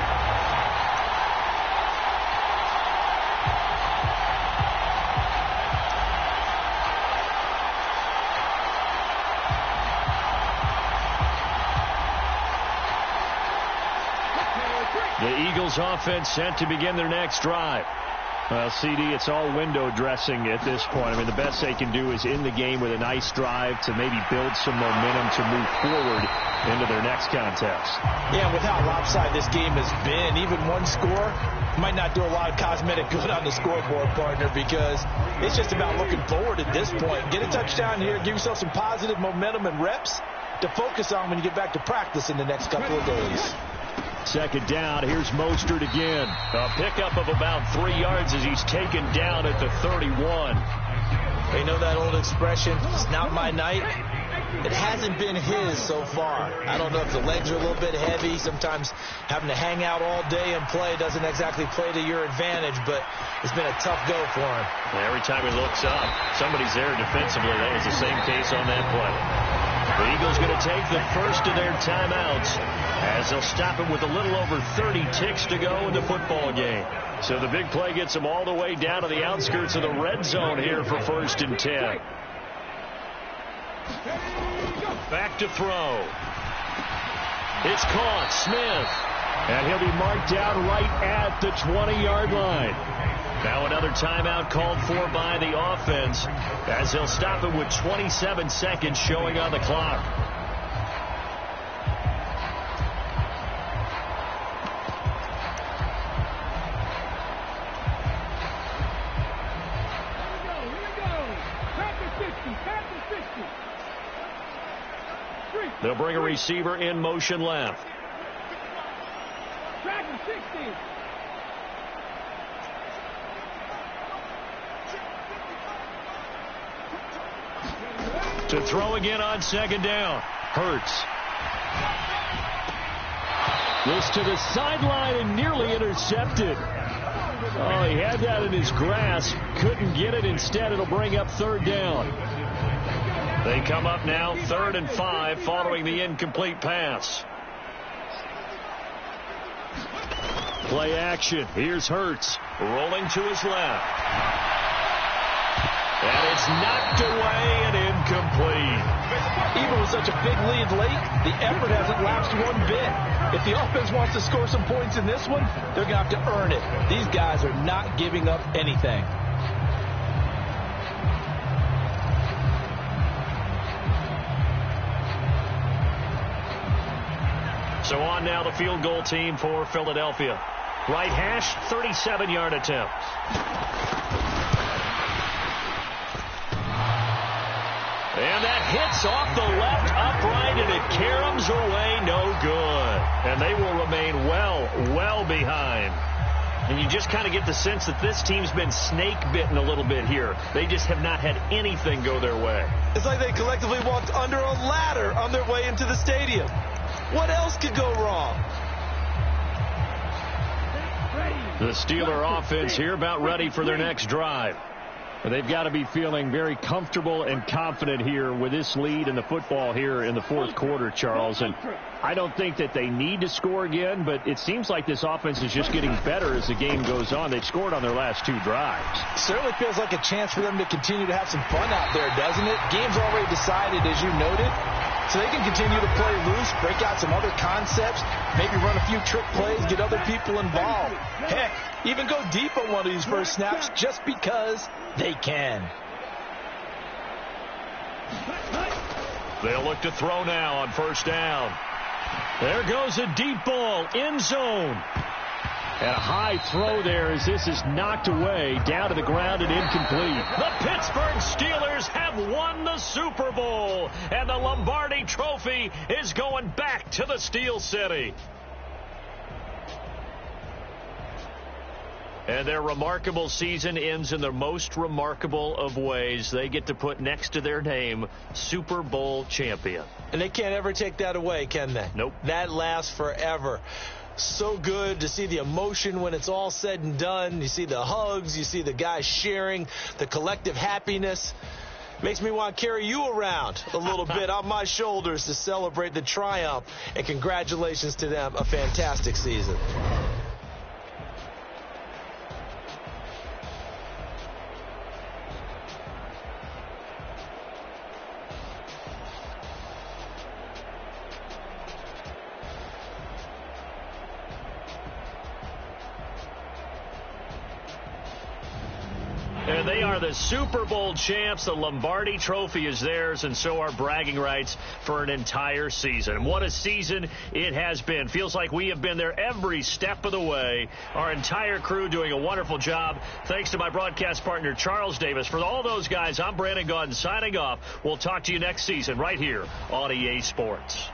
The Eagles offense set to begin their next drive. Well, CD, it's all window dressing at this point. I mean, the best they can do is in the game with a nice drive to maybe build some momentum to move forward into their next contest. Yeah, with how lopsided this game has been, even one score might not do a lot of cosmetic good on the scoreboard, partner, because it's just about looking forward at this point. Get a touchdown here, give yourself some positive momentum and reps to focus on when you get back to practice in the next couple of days. Second down, here's Mostert again. A pickup of about 3 yards as he's taken down at the 31. You know that old expression, it's not my night? It hasn't been his so far. I don't know if the legs are a little bit heavy. Sometimes having to hang out all day and play doesn't exactly play to your advantage, but it's been a tough go for him. Every time he looks up, somebody's there defensively. That was the same case on that play. The Eagles going to take the first of their timeouts as they'll stop it with a little over 30 ticks to go in the football game. So the big play gets them all the way down to the outskirts of the red zone here for 1st and 10. Back to throw. It's caught. Smith. And he'll be marked down right at the 20-yard line. Now another timeout called for by the offense as they'll stop it with 27 seconds showing on the clock. They'll bring a receiver in motion left. To throw again on second down. Hurts. This to the sideline and nearly intercepted. Oh, he had that in his grasp. Couldn't get it. Instead, it'll bring up 3rd down. They come up now 3rd and 5 following the incomplete pass. Play action. Here's Hurts rolling to his left. And it's knocked away and incomplete. Even with such a big lead late, the effort hasn't lapsed one bit. If the offense wants to score some points in this one, they're going to have to earn it. These guys are not giving up anything. So on now the field goal team for Philadelphia. Right hash, 37-yard attempt. And that hits off the left upright, and it caroms away, no good. And they will remain well behind. And you just kind of get the sense that this team's been snake-bitten a little bit here. They just have not had anything go their way. It's like they collectively walked under a ladder on their way into the stadium. What else could go wrong? The Steeler offense here about ready for their next drive. They've got to be feeling very comfortable and confident here with this lead in the football here in the 4th quarter, Charles. And I don't think that they need to score again, but it seems like this offense is just getting better as the game goes on. They've scored on their last 2 drives. Certainly feels like a chance for them to continue to have some fun out there, doesn't it? Game's already decided, as you noted. So they can continue to play loose, break out some other concepts, maybe run a few trick plays, get other people involved. Heck, even go deep on one of these first snaps just because they can. They'll look to throw now on 1st down. There goes a deep ball, end zone. And a high throw there as this is knocked away, down to the ground and incomplete. The Pittsburgh Steelers have won the Super Bowl, and the Lombardi Trophy is going back to the Steel City. And their remarkable season ends in the most remarkable of ways. They get to put next to their name, Super Bowl champion. And they can't ever take that away, can they? Nope. That lasts forever. So good to see the emotion when it's all said and done. You see the hugs, you see the guys sharing, the collective happiness. Makes me want to carry you around a little bit on my shoulders to celebrate the triumph. And congratulations to them. A fantastic season. And they are the Super Bowl champs. The Lombardi Trophy is theirs, and so are bragging rights for an entire season. What a season it has been. Feels like we have been there every step of the way. Our entire crew doing a wonderful job. Thanks to my broadcast partner, Charles Davis. For all those guys, I'm Brandon Gaudin signing off. We'll talk to you next season right here on EA Sports.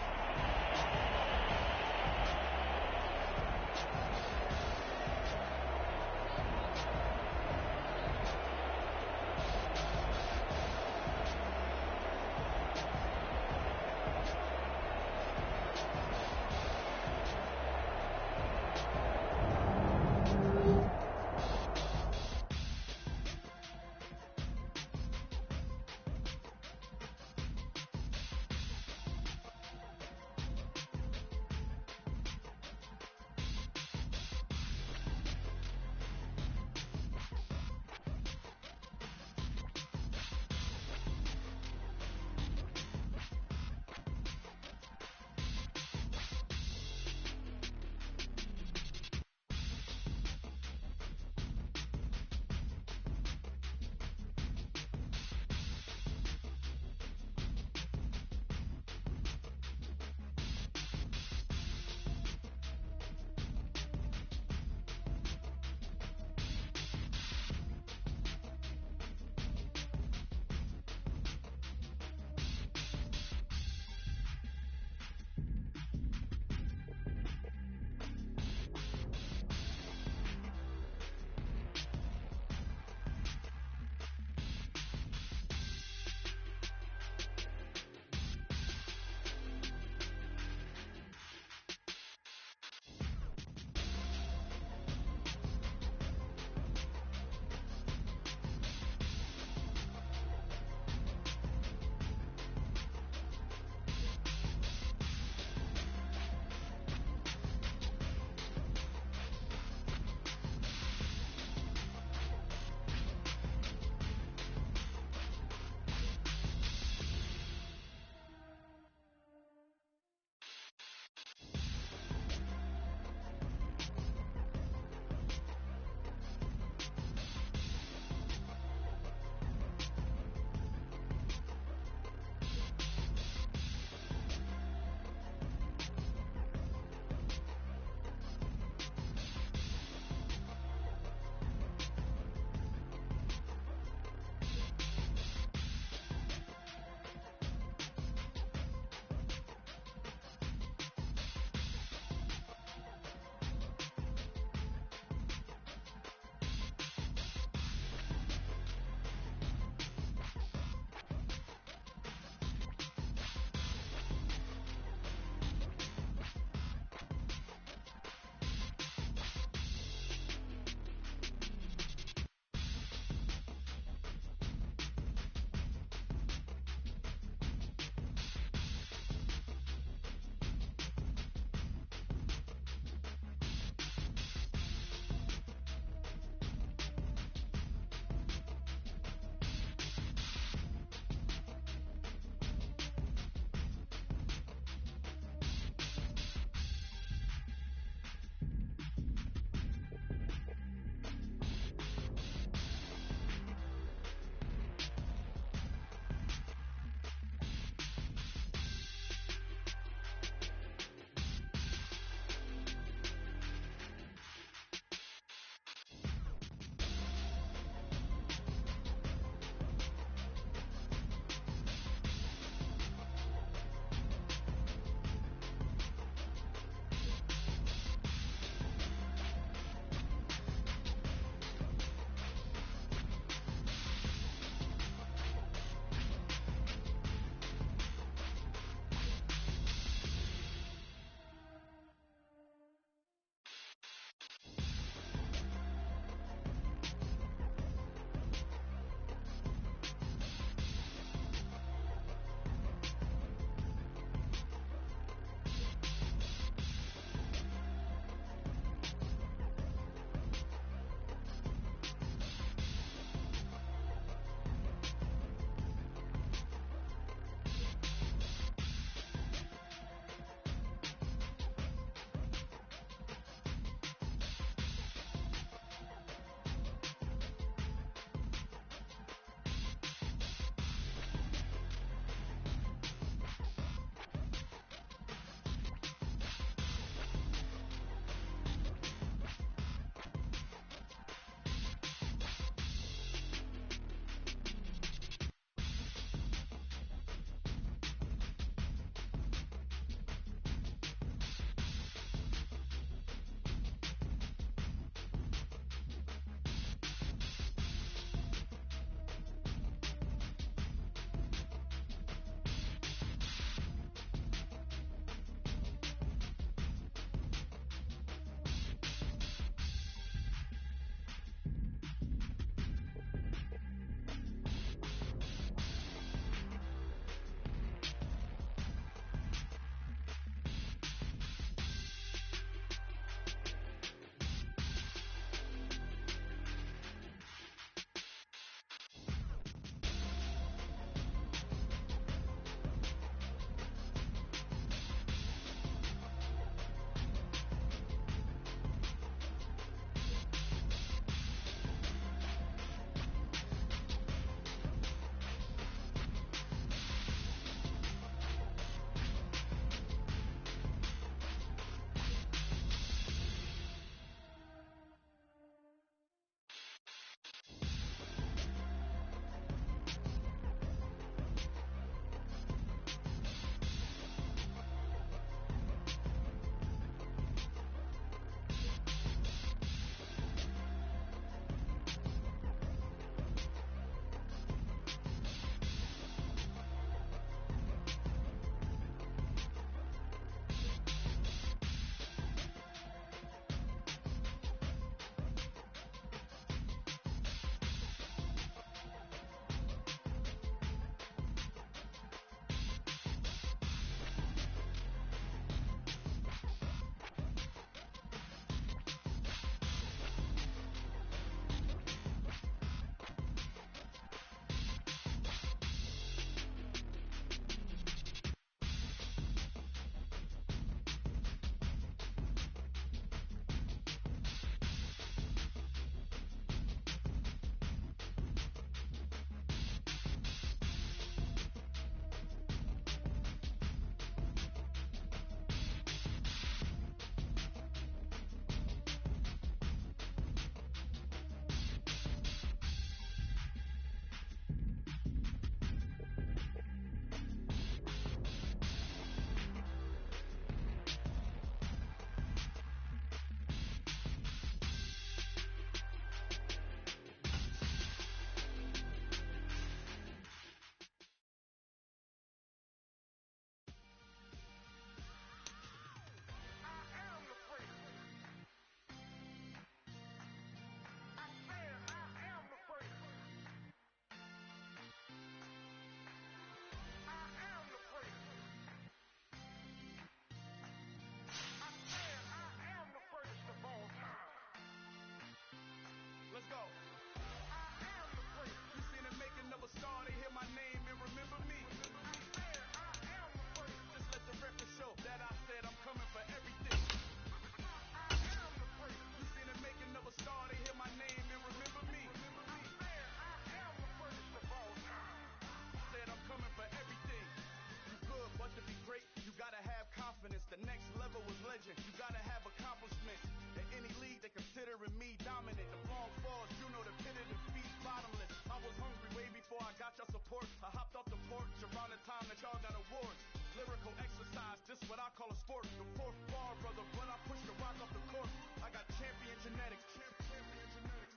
next level was legend. You gotta have accomplishments. In any league, they considering me dominant. The long falls, you know the pit of defeat, bottomless. I was hungry way before I got your support. I hopped off the porch around the time that y'all got awards. Lyrical exercise, this what I call a sport. The fourth bar, brother, when I push the rock off the court. I got champion genetics. Champion genetics.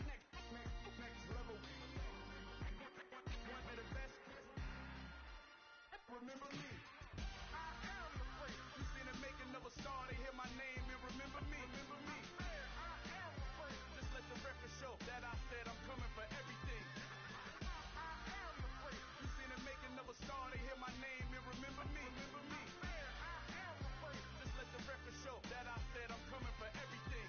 Next level. One of the best. Remember me. I am the first. You seen the making of a star, they hear my name and remember me. Remember me. I am the first. Just let the record show that I said I'm coming for everything. I am the first. You seen the making of a star, they hear my name and remember me. Remember me. I am the first. Just let the record show that I said I'm coming for everything.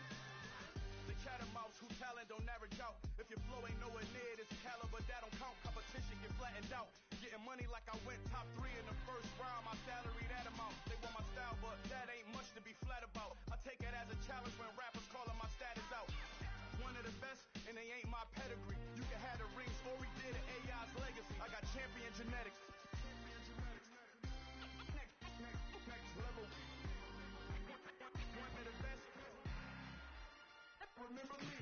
The cat and mouse who talent don't average out. If your flow ain't nowhere near this caliber, that don't count. Competition get flattened out. Getting money like I went top 3 in the first round. My salary that amount. They want my style, but that ain't much to be flat about. I take it as a challenge when rappers calling my status out. One of the best, and they ain't my pedigree. You can have the rings, or we did it, AI's legacy. I got champion genetics. Next level. One of the best. Remember me.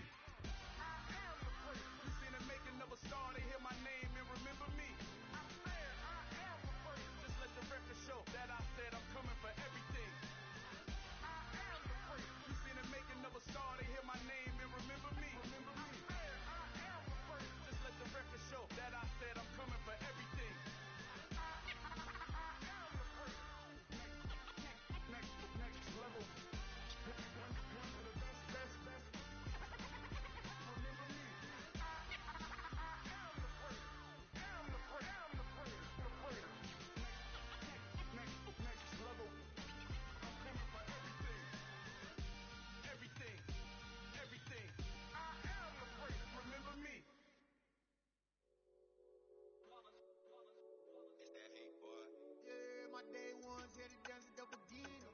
I am the first. You seen the making of a star, they hear my name and remember me. I said I am the first. Just let the record show that I said I'm coming for everything. I am the first. You seen the making of a star, they hear my name and remember me. Remember me. I said I am the first. Just let the record show that I said I'm coming for everything. I am the first. Next level. One of the best. Remember me. I am the first. I'm the first. Next level. I'm coming for everything. I am the first. Remember me. It's that hate, boy. Yeah, my day ones headed down to the beginning.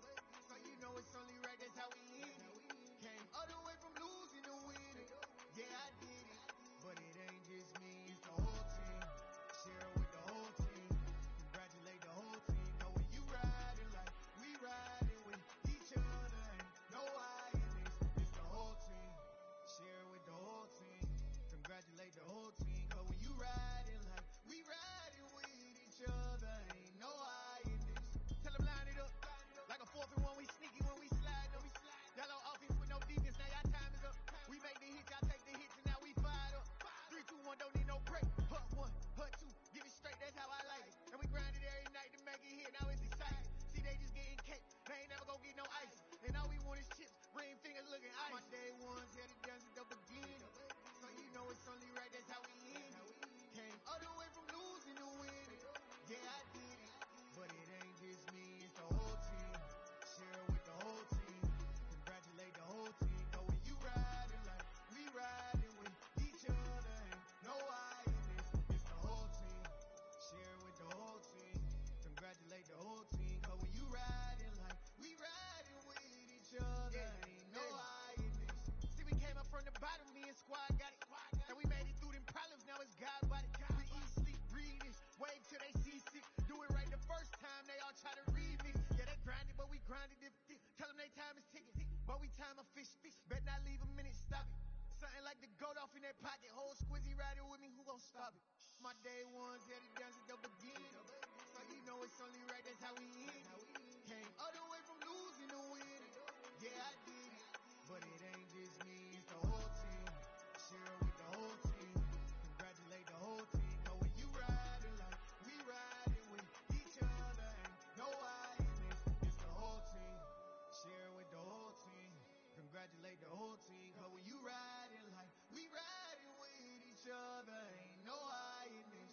So you know it's only right, that's how we end it. Came all the way from losing to winning. Yeah, I did it. But it ain't just me, it's the whole team. Share it with the whole team. Congratulate the whole team. Know when you riding like we riding with each other. Ain't no I in this. It's the whole team. Share it with the whole team. Congratulate the whole team. Cause when you riding like we riding with each other. Ain't no I in this. Tell them line it up. Like a 4th and 1, we sneaky when we slide up. Y'all on offense with no defense, now y'all time is up. We make the hits, y'all take the hits, and now we fired up. 3, 2, 1, don't need no break. Hut 1, hut 2, give it straight, that's how I like it. And we grind it every night to make it hit, now it's exciting. See, they just getting cake, they ain't never gonna get no ice. And all we want is chips, ring fingers looking ice. My day ones headed down to the beginning. So you know it's only right, that's how we end it. Came all the way from losing to winning. Yeah, I did it. But it ain't just me, it's the whole team. Share it with the whole team. Congratulate the whole team. Know when you riding like we riding with each other. Ain't no I in this. It's the whole team. Share it with the whole team. Congratulate the whole team. Cause when you riding like we riding with each other. Ain't no I in this. See, we came up from the bottom, me and squad got it. And we made it through them problems, now it's God body. We eat, sleep, breathe this. Wave till they see sick. Do it right the first time, they all try to read me. Yeah, they grinded, but we grinded it. Tell them they time is ticking. But we time a fish. Bet not leave a minute, stop it. Something like the goat off in that pocket. Whole squizzy riding with me, who gon' stop it? My day ones headed down to the beginning. So you know it's only right, that's how we end it. Came all the way from losing to winning. Yeah, I did it. But it ain't just me, it's the whole team. Share it with the whole team. Congratulate the whole team. But when you riding like we riding with each other. Ain't no I in this. It's the whole team. Share it with the whole team. Congratulate the whole team. Cause when you riding like we riding with each other. Ain't no I in this.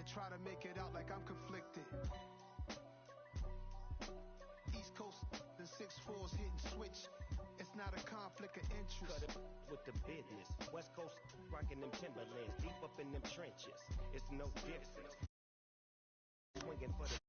try to make it out like I'm conflicted. East Coast, the 6'4's hitting switch. It's not a conflict of interest. Cut it with the business. West Coast rocking them Timberlands, deep up in them trenches. It's no difference. Swinging for the